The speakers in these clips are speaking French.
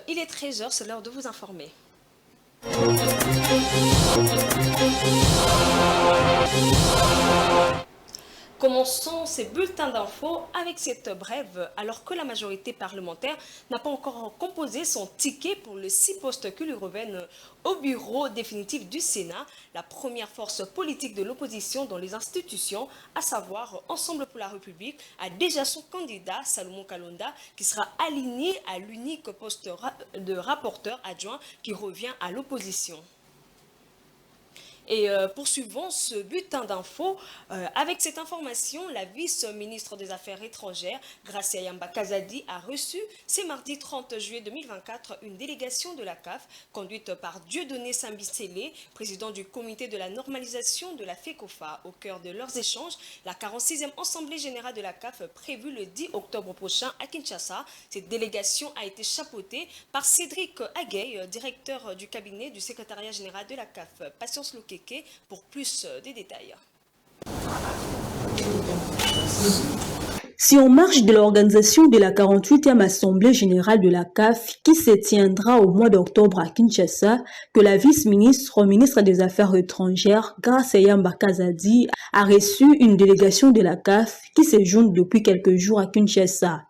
il est 13 h, c'est l'heure de vous informer. Commençons ces bulletins d'infos avec cette brève. Alors que la majorité parlementaire n'a pas encore composé son ticket pour le 6 postes qui lui reviennent au bureau définitif du Sénat, la première force politique de l'opposition dans les institutions, à savoir Ensemble pour la République, a déjà son candidat, Salomon Kalonda, qui sera aligné à l'unique poste de rapporteur adjoint qui revient à l'opposition. Et poursuivons ce bulletin d'infos avec cette information. La vice-ministre des Affaires étrangères, Gracia Yamba Kazadi, a reçu ce mardi 30 juillet 2024 une délégation de la CAF conduite par Dieudonné Sambisele, président du comité de la normalisation de la FECOFA. Au cœur de leurs échanges, la 46e Assemblée générale de la CAF prévue le 10 octobre prochain à Kinshasa. Cette délégation a été chapeautée par Cédric Agueil, directeur du cabinet du secrétariat général de la CAF. Patience Lokeke pour plus de détails. C'est en marge de l'organisation de la 48e Assemblée générale de la CAF qui se tiendra au mois d'octobre à Kinshasa que la vice-ministre, ministre des Affaires étrangères, Gracia Yamba Kazadi, a reçu une délégation de la CAF qui séjourne depuis quelques jours à Kinshasa.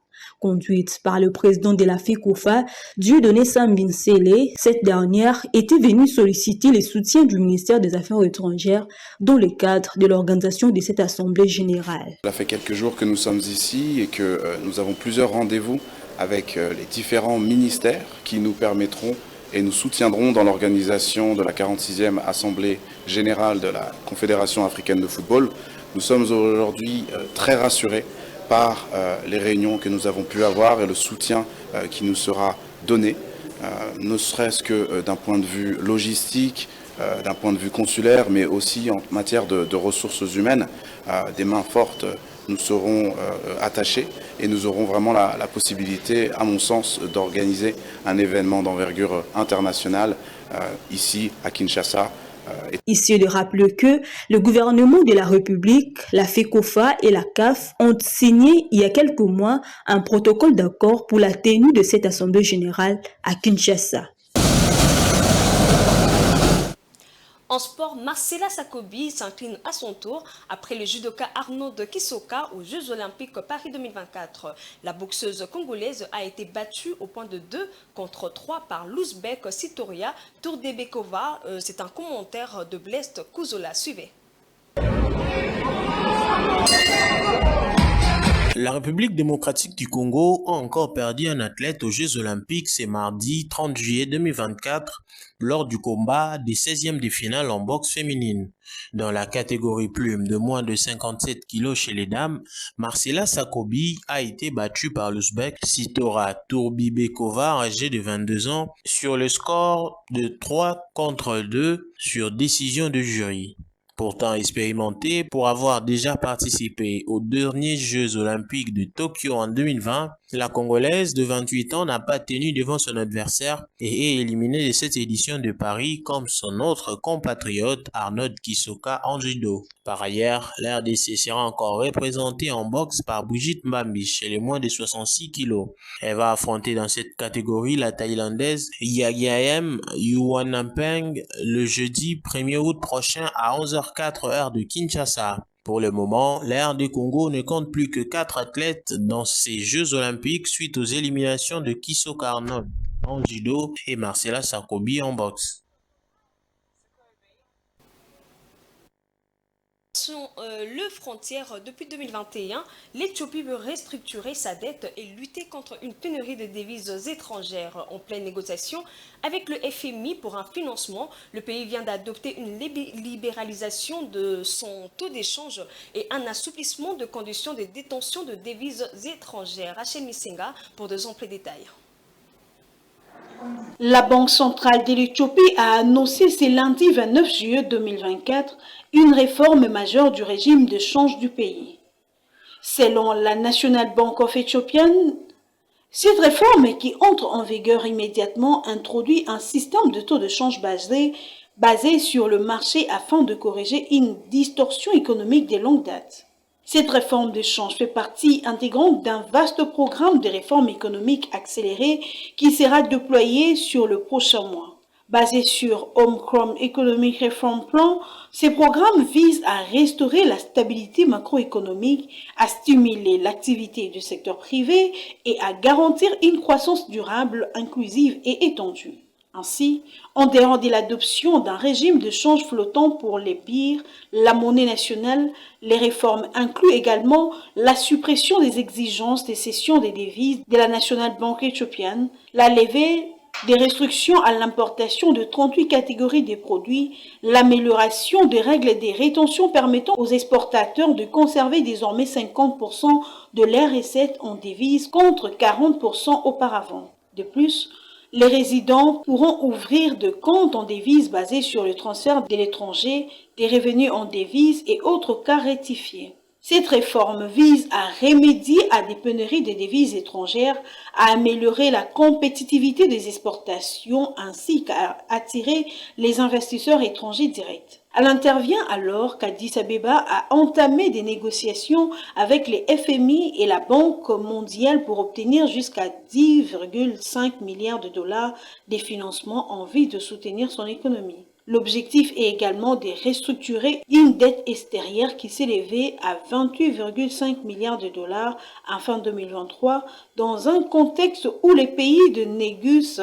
Conduite par le président de la FECOFA, Dieudonné Sambisele, cette dernière était venue solliciter le soutien du ministère des Affaires étrangères dans le cadre de l'organisation de cette Assemblée générale. Ça fait quelques jours que nous sommes ici et que nous avons plusieurs rendez-vous avec les différents ministères qui nous permettront et nous soutiendront dans l'organisation de la 46e Assemblée générale de la Confédération africaine de football. Nous sommes aujourd'hui très rassurés par les réunions que nous avons pu avoir et le soutien qui nous sera donné, ne serait-ce que d'un point de vue logistique, d'un point de vue consulaire, mais aussi en matière de ressources humaines. Des mains fortes nous seront attachées et nous aurons vraiment la possibilité, à mon sens, d'organiser un événement d'envergure internationale ici à Kinshasa. Ici, de rappeler que le gouvernement de la République, la FECOFA et la CAF ont signé il y a quelques mois un protocole d'accord pour la tenue de cette Assemblée générale à Kinshasa. En sport, Marcela Sakobi s'incline à son tour après le judoka Arnaud de Kisoka aux Jeux Olympiques Paris 2024. La boxeuse congolaise a été battue au point de 2 contre 3 par l'Ouzbek Sitoria Tourdebekova. C'est un commentaire de Blest Kouzola. Suivez. La République démocratique du Congo a encore perdu un athlète aux Jeux Olympiques ce mardi 30 juillet 2024 lors du combat des 16e de finale en boxe féminine. Dans la catégorie plume de moins de 57 kg chez les dames, Marcela Sakobi a été battue par l'Ouzbek Sitora Tourbibekova, âgée de 22 ans, sur le score de 3 contre 2 sur décision de jury. Pourtant expérimentée pour avoir déjà participé aux derniers Jeux Olympiques de Tokyo en 2020, la Congolaise de 28 ans n'a pas tenu devant son adversaire et est éliminée de cette édition de Paris comme son autre compatriote Arnaud Kisoka en judo. Par ailleurs, la RDC sera encore représentée en boxe par Brigitte Mbambi chez les moins de 66 kg. Elle va affronter dans cette catégorie la Thaïlandaise Yagyayem Yuanampeng le jeudi 1er août prochain à 11h04 heure de Kinshasa. Pour le moment, l'Air du Congo ne compte plus que 4 athlètes dans ces Jeux Olympiques suite aux éliminations de Kisoka Arnold en judo et Marcela Sakobi en boxe. Le frontière depuis 2021, l'Éthiopie veut restructurer sa dette et lutter contre une pénurie de devises étrangères. En pleine négociation avec le FMI pour un financement, le pays vient d'adopter une libéralisation de son taux d'échange et un assouplissement de conditions de détention de devises étrangères. Rachel Misenga pour de amples détails. La Banque centrale de l'Éthiopie a annoncé ce lundi 29 juillet 2024 une réforme majeure du régime de change du pays. Selon la National Bank of Ethiopian, cette réforme qui entre en vigueur immédiatement introduit un système de taux de change basé sur le marché afin de corriger une distorsion économique de longue date. Cette réforme de change fait partie intégrante d'un vaste programme de réformes économiques accélérées qui sera déployé sur le prochain mois. Basé sur Home Economic Reform Plan, ces programmes visent à restaurer la stabilité macroéconomique, à stimuler l'activité du secteur privé et à garantir une croissance durable, inclusive et étendue. Ainsi, en dehors de l'adoption d'un régime de change flottant pour les BIR, la monnaie nationale, les réformes incluent également la suppression des exigences de cession des devises de la National Bank éthiopienne, la levée des restrictions à l'importation de 38 catégories de produits, l'amélioration des règles des rétentions permettant aux exportateurs de conserver désormais 50% de leurs recettes en devises contre 40% auparavant. De plus, les résidents pourront ouvrir de comptes en devises basés sur le transfert de l'étranger, des revenus en devises et autres cas rectifiés. Cette réforme vise à remédier à des pénuries de devises étrangères, à améliorer la compétitivité des exportations ainsi qu'à attirer les investisseurs étrangers directs. Elle intervient alors qu'Addis Abeba a entamé des négociations avec les FMI et la Banque mondiale pour obtenir jusqu'à 10,5 milliards de dollars de financement en vue de soutenir son économie. L'objectif est également de restructurer une dette extérieure qui s'est élevée à 28,5 milliards de dollars en fin 2023 dans un contexte où les pays de Négus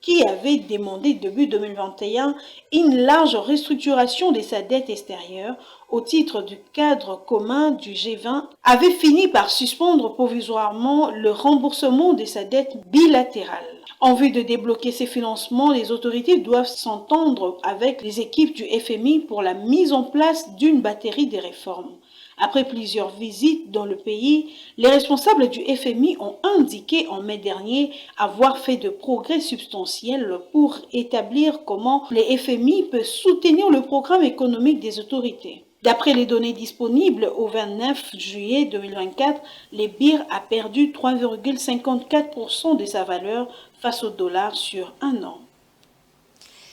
qui avait demandé début 2021 une large restructuration de sa dette extérieure au titre du cadre commun du G20, avait fini par suspendre provisoirement le remboursement de sa dette bilatérale. En vue de débloquer ces financements, les autorités doivent s'entendre avec les équipes du FMI pour la mise en place d'une batterie de réformes. Après plusieurs visites dans le pays, les responsables du FMI ont indiqué en mai dernier avoir fait de progrès substantiels pour établir comment les FMI peuvent soutenir le programme économique des autorités. D'après les données disponibles au 29 juillet 2024, les BIR a perdu 3,54% de sa valeur face au dollar sur un an.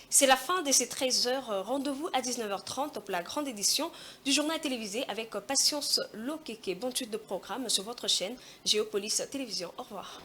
C'est la fin de ces 13h. Rendez-vous à 19h30 pour la grande édition du journal télévisé avec Patience Lokeke. Bonne suite de programme sur votre chaîne Géopolis Télévision. Au revoir.